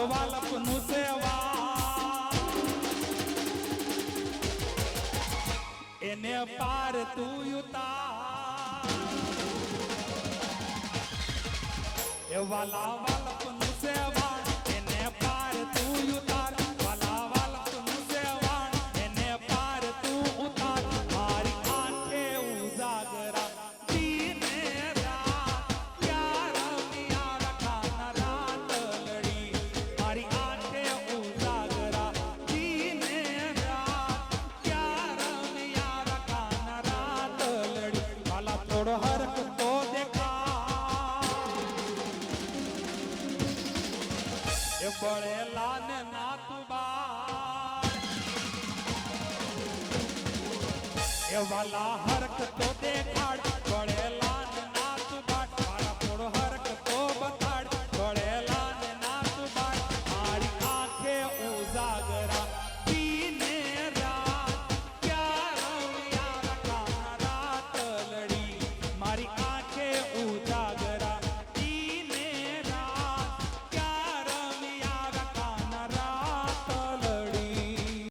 તો વાલપનું સેવા એને પાર તું ઉતાર એ વાલા વાલપનું સેવા એને પાર તું ઉતાર વાલા વાલપનું સેવા એને પાર તું ઉતાર મારી આંખે ઉજાગરા દીને રાત પ્યાર મિયા રખાના રાત લડી મારી આંખે ઉજાગરા દીને રાત પ્યાર મિયા રખાના રાત લડી વાલા થોડો હરક તો બળેલા ને નાતું બાર એ વાલા હરક તો દેખા